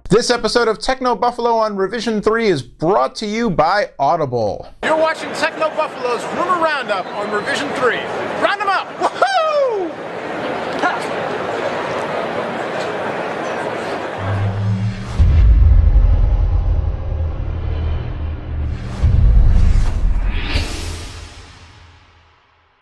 This episode of Techno Buffalo on Revision 3 is brought to you by Audible. You're watching Techno Buffalo's Rumor Roundup on Revision 3. Round them up! Woohoo! Ha!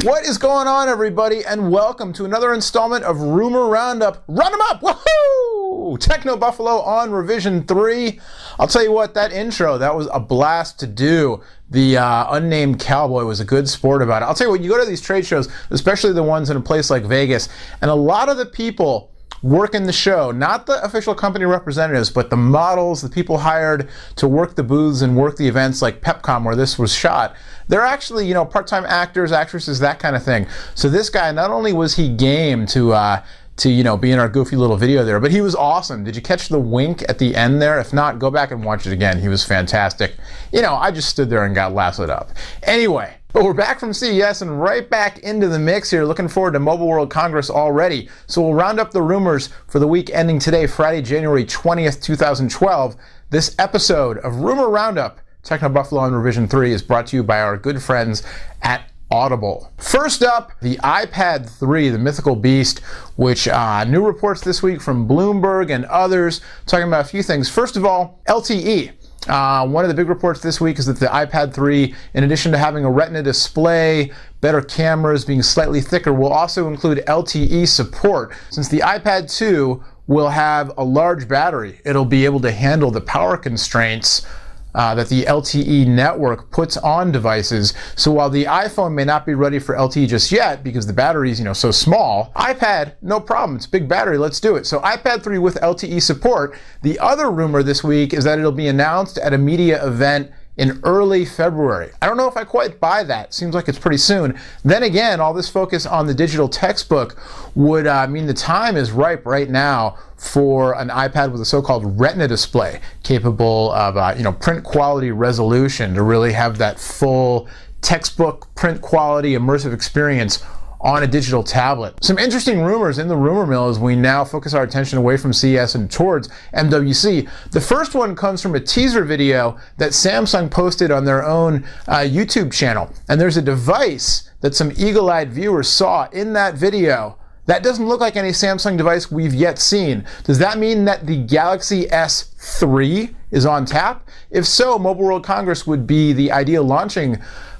What is going on, everybody, and welcome to another installment of Rumor Roundup. Run them up! Woohoo! Techno Buffalo on Revision 3. I'll tell you what, that intro, that was a blast to do. The unnamed cowboy was a good sport about it. I'll tell you what, you go to these trade shows, especially the ones in a place like Vegas, and a lot of the people working the show, not the official company representatives, but the models, the people hired to work the booths and work the events like PepCom where this was shot, they're actually, you know, part-time actors, actresses, that kind of thing. So this guy, not only was he game to you know, be in our goofy little video there, but he was awesome. Did you catch the wink at the end there? If not, go back and watch it again. He was fantastic. You know, I just stood there and got lassoed up. Anyway, but we're back from CES and right back into the mix here. Looking forward to Mobile World Congress already. So we'll round up the rumors for the week ending today, Friday, January 20th, 2012. This episode of Rumor Roundup, Techno Buffalo on Revision 3, is brought to you by our good friends at Audible. First up, the iPad 3, the mythical beast, which new reports this week from Bloomberg and others talking about a few things. First of all, LTE. One of the big reports this week is that the iPad 3, in addition to having a Retina display, better cameras, being slightly thicker, will also include LTE support. Since the iPad 2 will have a large battery, it'll be able to handle the power constraints that the LTE network puts on devices. So while the iPhone may not be ready for LTE just yet because the battery is, you know, so small, iPad, no problem. It's a big battery. Let's do it. So iPad 3 with LTE support. The other rumor this week is that it'll be announced at a media event in early February. I don't know if I quite buy that. Seems like it's pretty soon. Then again, all this focus on the digital textbook would mean the time is ripe right now for an iPad with a so-called Retina display capable of you know, print quality resolution to really have that full textbook print quality immersive experience on a digital tablet. Some interesting rumors in the rumor mill as we now focus our attention away from CES and towards MWC. The first one comes from a teaser video that Samsung posted on their own YouTube channel. And there's a device that some eagle-eyed viewers saw in that video that doesn't look like any Samsung device we've yet seen. Does that mean that the Galaxy S3 is on tap? If so, Mobile World Congress would be the ideal launching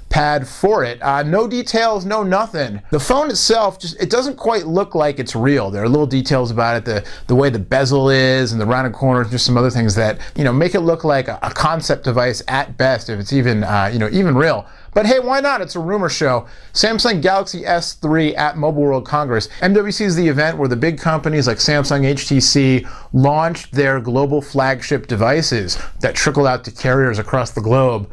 pad for it. No details, no nothing. The phone itself, it doesn't quite look like it's real. There are little details about it, the way the bezel is and the rounded corners, just some other things that, you know, make it look like a concept device at best, if it's even, you know, even real. But hey, why not? It's a rumor show. Samsung Galaxy S3 at Mobile World Congress. MWC is the event where the big companies like Samsung, HTC launched their global flagship devices that trickled out to carriers across the globe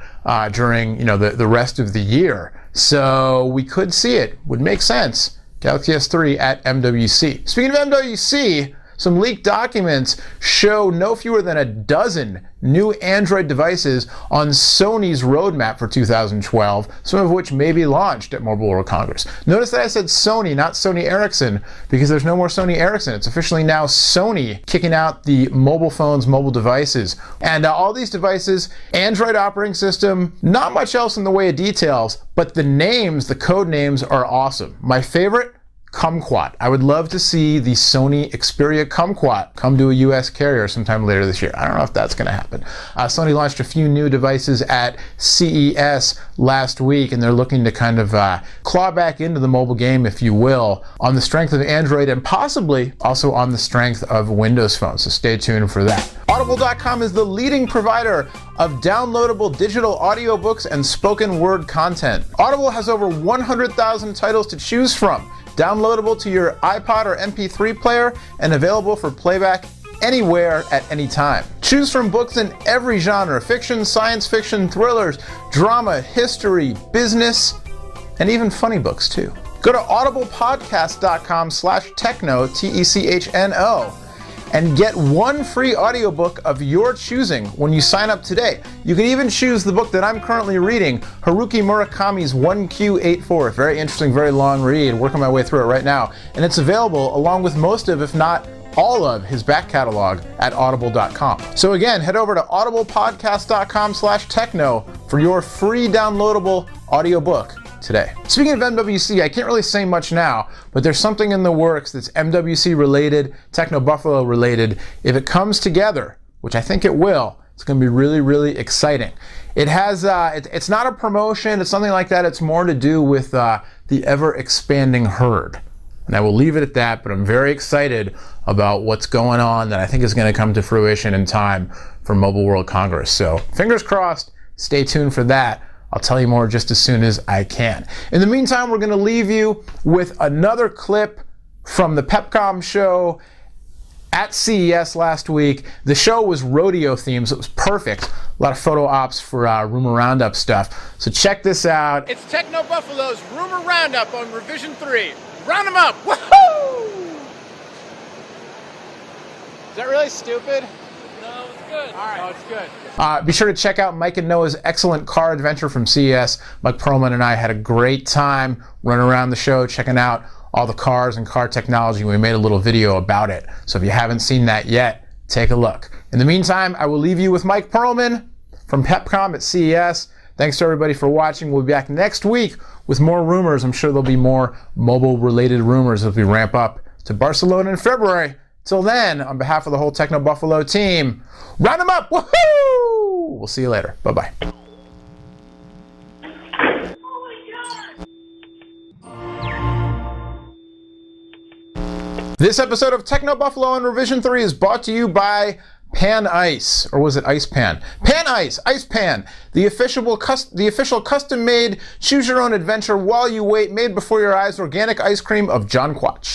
during, you know, the rest of the year. So we could see it. Would make sense. Galaxy S3 at MWC. Speaking of MWC, some leaked documents show no fewer than a dozen new Android devices on Sony's roadmap for 2012, some of which may be launched at Mobile World Congress. Notice that I said Sony, not Sony Ericsson, because there's no more Sony Ericsson. It's officially now Sony kicking out the mobile phones, mobile devices. And all these devices, Android operating system, not much else in the way of details, but the names, the code names are awesome. My favorite, Kumquat. I would love to see the Sony Xperia Kumquat come to a US carrier sometime later this year. I don't know if that's going to happen. Sony launched a few new devices at CES last week, and they're looking to kind of claw back into the mobile game, if you will, on the strength of Android and possibly also on the strength of Windows Phone. So stay tuned for that. Audible.com is the leading provider of downloadable digital audiobooks and spoken word content. Audible has over 100,000 titles to choose from, downloadable to your iPod or MP3 player, and available for playback anywhere at any time. Choose from books in every genre: fiction, science fiction, thrillers, drama, history, business, and even funny books too. Go to audiblepodcast.com/techno, Techno. and get one free audiobook of your choosing when you sign up today. You can even choose the book that I'm currently reading, Haruki Murakami's 1Q84. Very interesting, very long read. Working my way through it right now. And it's available along with most of, if not all of, his back catalog at audible.com. So again, head over to audiblepodcast.com/techno for your free downloadable audiobook today. Speaking of MWC, I can't really say much now, but there's something in the works that's MWC related, Techno Buffalo related. If it comes together, which I think it will, it's going to be really, really exciting. It has, it's not a promotion, it's something like that. It's more to do with the ever-expanding herd. And I will leave it at that, but I'm very excited about what's going on that I think is going to come to fruition in time for Mobile World Congress. So fingers crossed, stay tuned for that. I'll tell you more just as soon as I can. In the meantime, we're going to leave you with another clip from the Pepcom show at CES last week. The show was rodeo themed, so it was perfect. A lot of photo ops for Rumor Roundup stuff. So check this out. It's Techno Buffalo's Rumor Roundup on Revision 3. Round them up! Woohoo! Is that really stupid? No, it's good. All right. Oh, it's good. Be sure to check out Mike and Noah's excellent car adventure from CES. Mike Perlman and I had a great time running around the show, checking out all the cars and car technology. We made a little video about it. So if you haven't seen that yet, take a look. In the meantime, I will leave you with Mike Perlman from Pepcom at CES. Thanks to everybody for watching. We'll be back next week with more rumors. I'm sure there'll be more mobile-related rumors as we ramp up to Barcelona in February. Till then, on behalf of the whole Techno Buffalo team, round them up! Woohoo! We'll see you later. Bye-bye. This episode of Techno Buffalo on Revision 3 is brought to you by Pan Ice, or was it Ice Pan? Pan Ice, Ice Pan, the official custom-made, choose-your-own-adventure while you wait, made before your eyes organic ice cream of John Quatch.